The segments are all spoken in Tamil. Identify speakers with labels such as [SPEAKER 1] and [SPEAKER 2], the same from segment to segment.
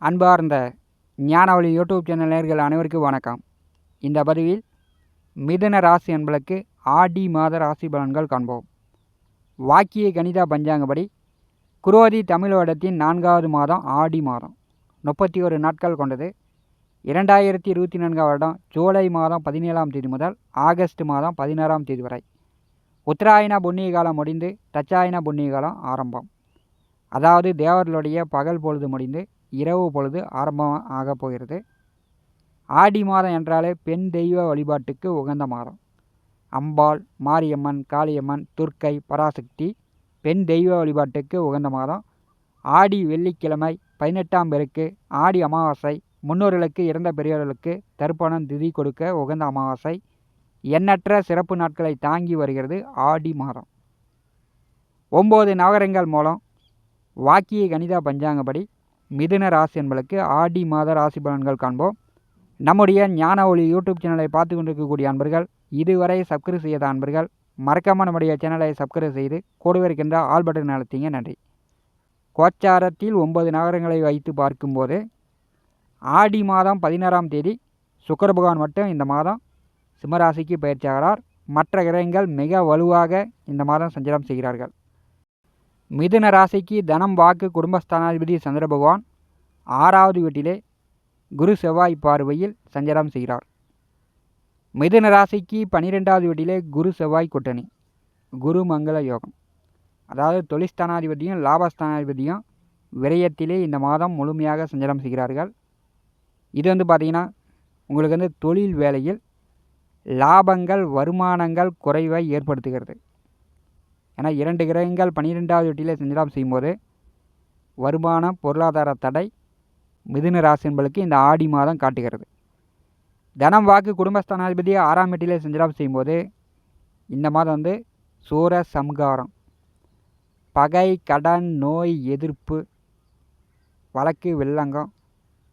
[SPEAKER 1] அன்பார்ந்த ஞானவழி யூடியூப் சேனல் நேயர்கள் அனைவருக்கும் வணக்கம். இந்த பதிவில் மிதுன ராசி அன்பர்களுக்கு ஆடி மாத ராசி பலன்கள் காண்போம். வாக்கிய கணித பஞ்சாங்கப்படி குரோதி தமிழ் வருடத்தின் 4வது மாதம் ஆடி மாதம் 31 நாட்கள் கொண்டது. 2024 வருடம் ஜூலை மாதம் 17ஆம் தேதி முதல் ஆகஸ்ட் மாதம் 16ஆம் தேதி வரை உத்தராயண புண்ணிய காலம் முடிந்து தட்சாயண புண்ணிய காலம் ஆரம்பம். அதாவது தேவர்களுடைய பகல் பொழுது முடிந்து இரவு பொழுது ஆரம்பம் ஆகப் போகிறது. ஆடி மாதம் என்றாலே பெண் தெய்வ வழிபாட்டுக்கு உகந்த மாதம். அம்பாள், மாரியம்மன், காளியம்மன், துர்க்கை, பராசக்தி பெண் தெய்வ வழிபாட்டுக்கு உகந்த மாதம். ஆடி வெள்ளிக்கிழமை 18ஆம் பெருக்கு, ஆடி அமாவாசை, முன்னோர்களுக்கு இறந்த பெரியவர்களுக்கு தர்ப்பணம் திதி கொடுக்க உகந்த அமாவாசை, எண்ணற்ற சிறப்பு நாட்களை தாங்கி வருகிறது ஆடி மாதம். 9 நவகிரகங்கள் மூலம் வாக்கிய கணித பஞ்சாங்கப்படி மிதுன ராசி என்பதற்கு ஆடி மாத ராசி பலன்கள் காண்போம். நம்முடைய ஞான ஒளி யூடியூப் சேனலை பார்த்து கொண்டிருக்கக்கூடிய அன்பர்கள், இதுவரை சப்ஸ்கிரைப் செய்யாத அன்பர்கள் மறக்காமல் நம்முடைய சேனலை சப்ஸ்கிரைப் செய்து கூடவே இருக்கின்ற ஆல் பட்டன் அழுத்திங்க. நன்றி. கோச்சாரத்தில் 9 நகரங்களை வைத்து பார்க்கும்போது ஆடி மாதம் 16ஆம் தேதி சுக்கிர பகவான் மட்டும் இந்த மாதம் சிம்மராசிக்கு பயிற்சியாகிறார். மற்ற கிரகங்கள் மிக வலுவாக இந்த மாதம் சஞ்சாரம் செய்கிறார்கள். மிதுன ராசிக்கு தனம், வாக்கு, குடும்பஸ்தானாதிபதி சந்திர பகவான் 6வது வீட்டிலே குரு செவ்வாய் பார்வையில் சஞ்சாரம் செய்கிறார். மிதுன ராசிக்கு 12வது வீட்டிலே குரு செவ்வாய் கூட்டணி, குரு மங்கள யோகம். அதாவது தொழில்ஸ்தானாதிபதியும் லாபஸ்தானாதிபதியும் விரயத்திலே இந்த மாதம் முழுமையாக சஞ்சாரம் செய்கிறார்கள். இது பார்த்திங்கன்னா உங்களுக்கு தொழில் வேலையில் லாபங்கள், வருமானங்கள் குறைவை ஏற்படுத்துகிறது. ஏன்னா 2 கிரகங்கள் 12வது வீட்டிலே சஞ்சாரம் செய்யும்போது வருமானம், பொருளாதார தடை மிதுன ராசி என்பதற்கு இந்த ஆடி மாதம் காட்டுகிறது. தனம், வாக்கு, குடும்பஸ்தானாதிபதி 6ஆம் வீட்டிலே சஞ்சாரம் செய்யும்போது இந்த மாதம் சூர சம்காரம், பகை, கடன், நோய் எதிர்ப்பு, வழக்கு வில்லங்கம்,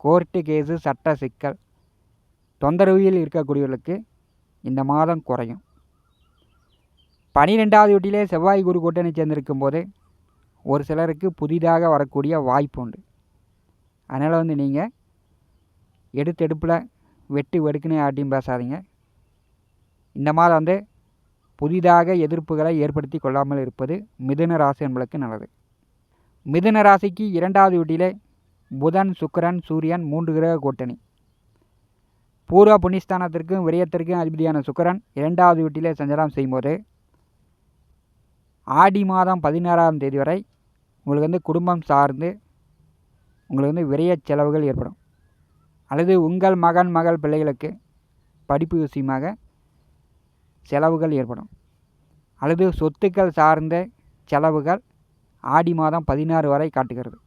[SPEAKER 1] கோர்ட்டு கேஸு, சட்ட சிக்கல், தொந்தரவில் இருக்கக்கூடியவர்களுக்கு இந்த மாதம் குறையும். 12வது வீட்டிலே செவ்வாய் குரு கூட்டணி சேர்ந்திருக்கும் போது ஒரு சிலருக்கு புதிதாக வரக்கூடிய வாய்ப்பு உண்டு. அதனால் நீங்கள் எடுப்பில் வெட்டு வெடுக்குன்னு யார்ட்டையும் பேசாதீங்க. இந்த மாதம் புதிதாக எதிர்ப்புகளை ஏற்படுத்தி கொள்ளாமல் இருப்பது மிதுன ராசி என்பதற்கு நல்லது. மிதுன ராசிக்கு 2வது வீட்டிலே புதன், சுக்கிரன், சூரியன் 3 கிரக கூட்டணி. பூர்வ புண்ணியஸ்தானத்திற்கும் விரயத்திற்கும் அதிபதியான சுக்கிரன் 2வது வீட்டிலே சஞ்சாரம் செய்யும்போது ஆடி மாதம் 16ஆம் தேதி வரை உங்களுக்கு குடும்பம் சார்ந்து உங்களுக்கு விரய செலவுகள் ஏற்படும். அல்லது உங்கள் மகன், மகள், பிள்ளைகளுக்கு படிப்பு விஷயமாக செலவுகள் ஏற்படும். அல்லது சொத்துக்கள் சார்ந்த செலவுகள் ஆடி மாதம் 16 வரை காட்டுகிறது.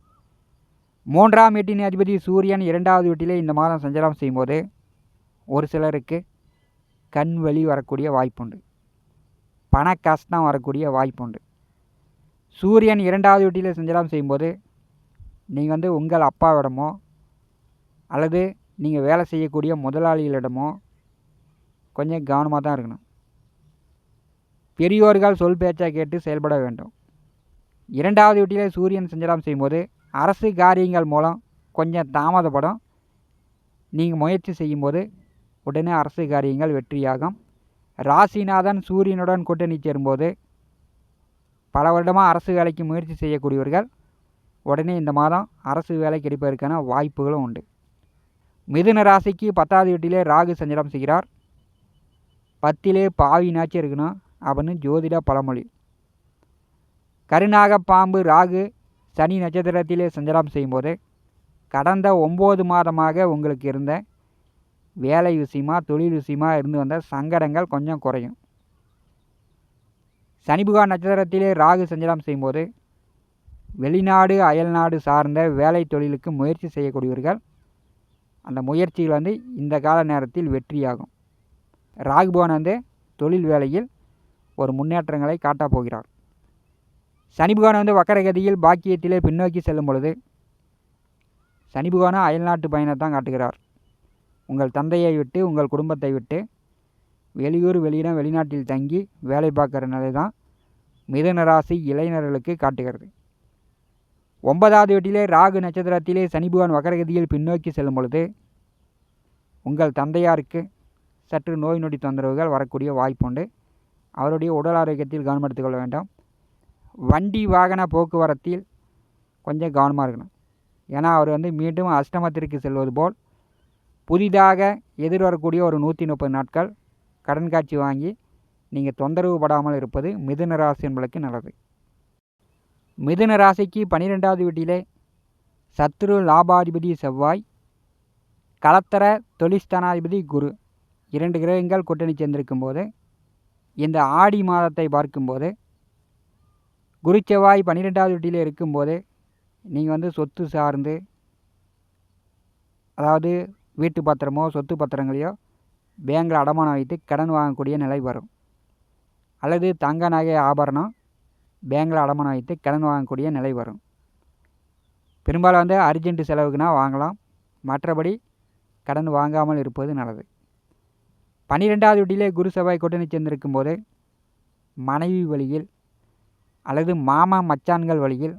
[SPEAKER 1] 3ஆம் வீட்டின் அதிபதி சூரியன் 2வது வீட்டிலே இந்த மாதம் சஞ்சாரம் செய்யும்போது ஒரு சிலருக்கு கண் வலி வரக்கூடிய வாய்ப்புண்டு, பண கஷ்டம் வரக்கூடிய வாய்ப்புண்டு. சூரியன் 2வது வீட்டில் சஞ்சாரம் செய்யும்போது நீங்கள் உங்கள் அப்பாவிடமோ அல்லது நீங்கள் வேலை செய்யக்கூடிய முதலாளிகளிடமோ கொஞ்சம் கவனமாக தான் இருக்கணும். பெரியோர்கள் சொல் பேச்சை கேட்டு செயல்பட வேண்டும். 2வது வீட்டில் சூரியன் சஞ்சாரம் செய்யும்போது அரசு காரியங்கள் மூலம் கொஞ்சம் தாமதப்படும். நீங்கள் முயற்சி செய்யும்போது உடனே அரசு காரியங்கள் வெற்றியாகும். ராசிநாதன் சூரியனுடன் கூட்டணி சேரும்போது பல வருடமாக அரசு வேலைக்கு முயற்சி செய்யக்கூடியவர்கள் உடனே இந்த மாதம் அரசு வேலை கிடைப்பதற்கான வாய்ப்புகளும் உண்டு. மிதுன ராசிக்கு 10வது வீட்டிலே ராகு சஞ்சாரம் செய்கிறார். 10லே பாவினாச்சும் இருக்கணும் அப்படின்னு ஜோதிட பழமொழி. கருநாக பாம்பு ராகு சனி நட்சத்திரத்திலே சஞ்சாரம் செய்யும்போது கடந்த 9 மாதமாக உங்களுக்கு இருந்த வேலை விஷயமா, தொழில் விஷயமா இருந்து வந்த சங்கடங்கள் கொஞ்சம் குறையும். சனி பகவான் நட்சத்திரத்திலே ராகு சஞ்சாரம் செய்யும்போது வெளிநாடு, அயல்நாடு சார்ந்த வேலை தொழிலுக்கு முயற்சி செய்யக்கூடியவர்கள் அந்த முயற்சிகள் இந்த கால நேரத்தில் வெற்றியாகும். ராகு பகவான் தொழில் வேலையில் ஒரு முன்னேற்றங்களை காட்டப் போகிறார். சனி பகவான் வக்கரகதியில் பாக்கியத்திலே பின்னோக்கி செல்லும் பொழுது சனி பகவான் அயல்நாட்டு பயணத்தான் காட்டுகிறார். உங்கள் தந்தையை விட்டு, உங்கள் குடும்பத்தை விட்டு வெளியூர், வெளியிடம், வெளிநாட்டில் தங்கி வேலை பார்க்குற நிலை தான் மிதுன ராசி இளைஞர்களுக்கு காட்டுகிறது. 9வது வீட்டிலே ராகு நட்சத்திரத்திலே சனி பகவான் வக்கரகதியில் பின்னோக்கி செல்லும் பொழுது உங்கள் தந்தையாருக்கு சற்று நோய் நொடி தொந்தரவுகள் வரக்கூடிய வாய்ப்புண்டு. அவருடைய உடல் ஆரோக்கியத்தில் கவனம் எடுத்துக்கொள்ள வேண்டும். வண்டி வாகன போக்குவரத்தில் கொஞ்சம் கவனமாக இருக்கணும். ஏன்னா அவர் மீண்டும் அஷ்டமத்திற்கு செல்வது போல் புதிதாக எதிர்வரக்கூடிய ஒரு 130 நாட்கள் கடன் காட்சி வாங்கி நீங்கள் தொந்தரவு படாமல் இருப்பது மிதுன ராசி என்பதற்கு நல்லது. மிதுன ராசிக்கு 12வது வீட்டிலே சத்ரு லாபாதிபதி செவ்வாய், கலத்தர தொழில்ஸ்தானாதிபதி குரு 2 கிரகங்கள் கூட்டணி சேர்ந்திருக்கும் போது இந்த ஆடி மாதத்தை பார்க்கும்போது குரு செவ்வாய் 12வது வீட்டிலே இருக்கும்போது நீங்கள் சொத்து சார்ந்து, அதாவது வீட்டு பத்திரமோ சொத்து பத்திரங்களையோ பேங்கில் அடமானம் வைத்து கடன் வாங்கக்கூடிய நிலை வரும். அல்லது தங்க நகை ஆபரணம் பேங்கில் அடமானம் வைத்து கடன் வாங்கக்கூடிய நிலை வரும். பெரும்பாலும் அர்ஜென்ட் செலவுக்குனா வாங்கலாம், மற்றபடி கடன் வாங்காமல் இருப்பது நல்லது. 12வது வீட்டிலே குரு செவ்வாய் கூட்டணி சேர்ந்திருக்கும் போது மனைவி வழியில் அல்லது மாமா மச்சான்கள் வழியில்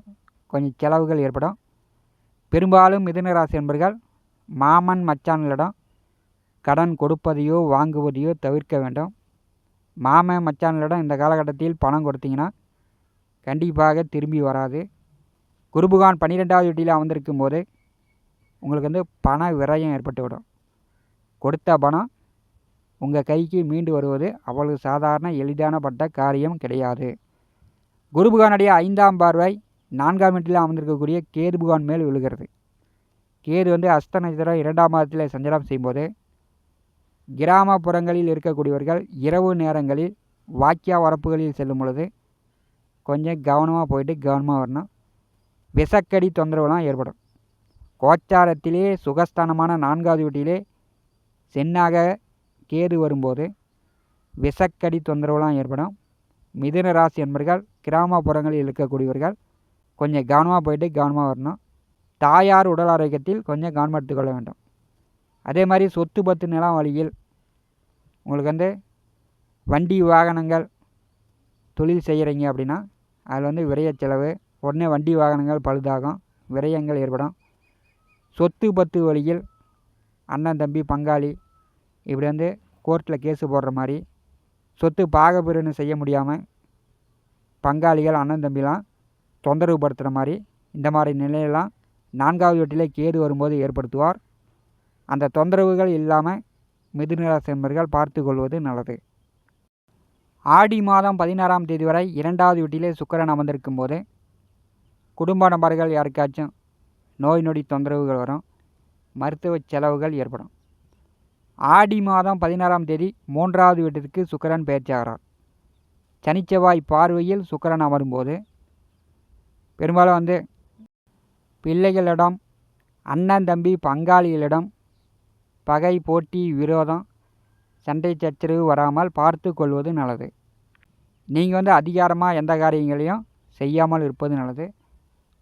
[SPEAKER 1] கொஞ்சம் செலவுகள் ஏற்படும். பெரும்பாலும் மிதுன ராசி என்பர்கள் மாமன் மச்சான்களிடம் கடன் கொடுப்பதையோ வாங்குவதையோ தவிர்க்க வேண்டும். மாமன் மச்சான்களிடம் இந்த காலகட்டத்தில் பணம் கொடுத்தீங்கன்னா கண்டிப்பாக திரும்பி வராது. குரு பகவான் 12வது வீட்டில் அமர்ந்திருக்கும் போது உங்களுக்கு பண விரயம் ஏற்பட்டுவிடும். கொடுத்த பணம் உங்கள் கைக்கு மீண்டு வருவது அவ்வளவு சாதாரண எளிதானப்பட்ட காரியம் கிடையாது. குரு பகவானுடைய 5ஆம் பார்வை 4ஆம் வீட்டில் அமர்ந்திருக்கக்கூடிய கேது பகவான் மேல் விழுகிறது. கேது அஸ்த நட்சத்திரம் 2ஆம் மாதத்தில் சஞ்சாரம் செய்யும்போது கிராமப்புறங்களில் இருக்கக்கூடியவர்கள் இரவு நேரங்களில் வாக்கியா வரப்புகளில் செல்லும் பொழுது கொஞ்சம் கவனமாக போயிட்டு கவனமாக வரணும். விஷக்கடி தொந்தரவுலாம் ஏற்படும். கோச்சாரத்திலே சுகஸ்தானமான 4வது வீட்டிலே சென்னாக கேது வரும்போது விஷக்கடி தொந்தரவுலாம் ஏற்படும். மிதுன ராசி என்பர்கள் கிராமப்புறங்களில் இருக்கக்கூடியவர்கள் கொஞ்சம் கவனமாக போயிட்டு கவனமாக வரணும். தாயார் உடல் ஆரோக்கியத்தில் கொஞ்சம் கவனம் எடுத்துக்கொள்ள வேண்டும். அதே மாதிரி சொத்து பத்து நிலம் வழியில் உங்களுக்கு வண்டி வாகனங்கள் தொழில் செய்கிறீங்க அப்படின்னா அதில் விரய செலவு, உடனே வண்டி வாகனங்கள் பழுதாகும், விரயங்கள் ஏற்படும். சொத்து பத்து வழியில் அண்ணன் தம்பி பங்காளி இப்படி கோர்ட்டில் கேஸு போடுற மாதிரி, சொத்து பாகப்பிரிவினை செய்ய முடியாமல் பங்காளிகள் அண்ணன் தம்பிலாம் தொந்தரவு படுத்துகிற மாதிரி, இந்த மாதிரி நிலையெல்லாம் 4வது வீட்டிலே கேது வரும்போது ஏற்படுத்துவார். அந்த தொந்தரவுகள் இல்லாமல் மிதுன ராசி என்பர்கள் பார்த்து கொள்வது நல்லது. ஆடி மாதம் 16ஆம் தேதி வரை 2வது வீட்டிலே சுக்கிரன் அமர்ந்திருக்கும் போது குடும்ப நபர்கள் யாருக்காச்சும் நோய் நொடி தொந்தரவுகள் வரும், மருத்துவ செலவுகள் ஏற்படும். ஆடி மாதம் 16ஆம் தேதி 3வது வீட்டிற்கு சுக்கிரன் பெயர்ச்சியாகிறார். சனிச்செவ்வாய் பார்வையில் சுக்கிரன் அமரும்போது பெரும்பாலும் பிள்ளைகளிடம், அண்ணன் தம்பி பங்காளிகளிடம் பகை போட்டி விரோதம் சண்டை சச்சரவு வராமல் பார்த்து கொள்வது நல்லது. நீங்கள் அதிகாரமாக எந்த காரியங்களையும் செய்யாமல் இருப்பது நல்லது.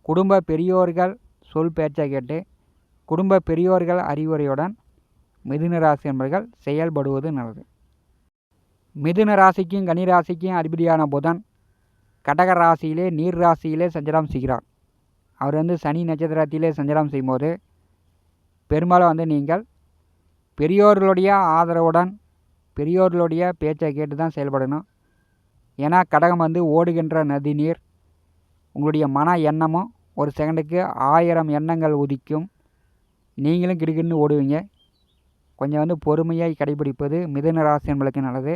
[SPEAKER 1] குடும்ப பெரியோர்கள் சொல் பேச்சை கேட்டு குடும்ப பெரியோர்கள் அறிவுரையுடன் மிதுன ராசி என்பர்கள் செயல்படுவது நல்லது. மிதுன ராசிக்கும் கன்னி ராசிக்கும் அதிபதியான புதன் கடக ராசியிலே நீர் ராசியிலே சஞ்சாரம் செய்கிறார். அவர் சனி நட்சத்திரத்திலே சஞ்சாரம் செய்யும்போது பெரும்பாலும் நீங்கள் பெரியோர்களுடைய ஆதரவுடன் பெரியோர்களுடைய பேச்சை கேட்டு தான் செயல்படணும். ஏன்னா கடகம் ஓடுகின்ற நதி நீர். உங்களுடைய மன எண்ணமும் ஒரு செகண்டுக்கு 1000 எண்ணங்கள் உதிக்கும். நீங்களும் கிடுகிடுன்னு ஓடுவீங்க. கொஞ்சம் பொறுமையை கடைபிடிப்பது மிதுன ராசி என்பதற்கு நல்லது.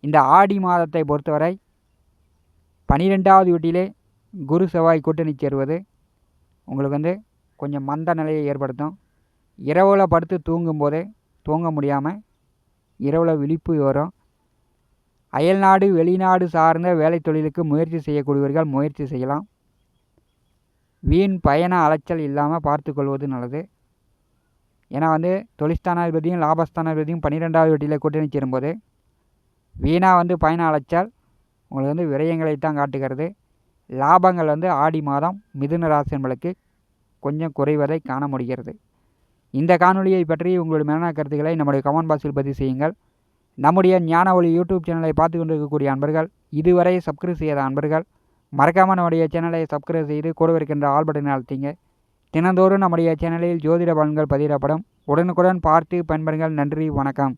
[SPEAKER 1] இந்த ஆடி மாதத்தை பொறுத்தவரை 12வது வீட்டிலே குரு செவ்வாய் கூட்டணி சேருவது உங்களுக்கு கொஞ்சம் மந்த நிலையை ஏற்படுத்தும். இரவில் படுத்து தூங்கும்போதே தூங்க முடியாமல் இரவில் விழிப்பு வரும். அயல்நாடு வெளிநாடு சார்ந்த வேலை தொழிலுக்கு முயற்சி செய்யக்கூடியவர்கள் முயற்சி செய்யலாம். வீண் பயண அலைச்சல் இல்லாமல் பார்த்து கொள்வது நல்லது. ஏன்னா தொழில்ஸ்தானாதிபதியும் லாபஸ்தானாதிபதியும் 12வது வீட்டில் கூட்டணி சேரும்போது வீணாக பயண அலைச்சல் உங்களுக்கு விரயங்களைத்தான் காட்டுகிறது. லாபங்கள் ஆடி மாதம் மிதுன ராசி என்பதற்கு கொஞ்சம் குறைவதை காண முடிகிறது. இந்த காணொலியை பற்றி உங்களுடைய மேலான கருத்துக்களை நம்முடைய கமெண்ட் பாக்ஸில் பதிவு செய்யுங்கள். நம்முடைய ஞான ஒளி யூடியூப் சேனலை பார்த்து கொண்டிருக்கக்கூடிய அன்பர்கள், இதுவரை சப்ஸ்கிரைப் செய்யாத அன்பர்கள் மறக்காமல் நம்முடைய சேனலை சப்ஸ்கிரைப் செய்து கூட இருக்கின்ற ஆல் பட்டனை அழுத்திங்க. தினந்தோறும் நம்முடைய சேனலில் ஜோதிட பலன்கள் பதிவிடப்படும். உடனுக்குடன் பார்த்து பயன்பெறுங்கள். நன்றி, வணக்கம்.